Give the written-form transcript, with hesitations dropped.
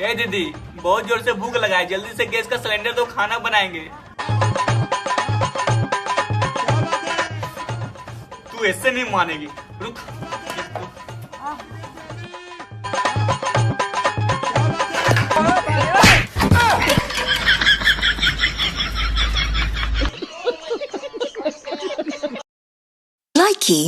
ए दीदी, बहुत जोर से भूख लगा है, जल्दी से गैस का सिलेंडर दो, खाना बनाएंगे। तू ऐसे नहीं मानेगी, रुक। Likey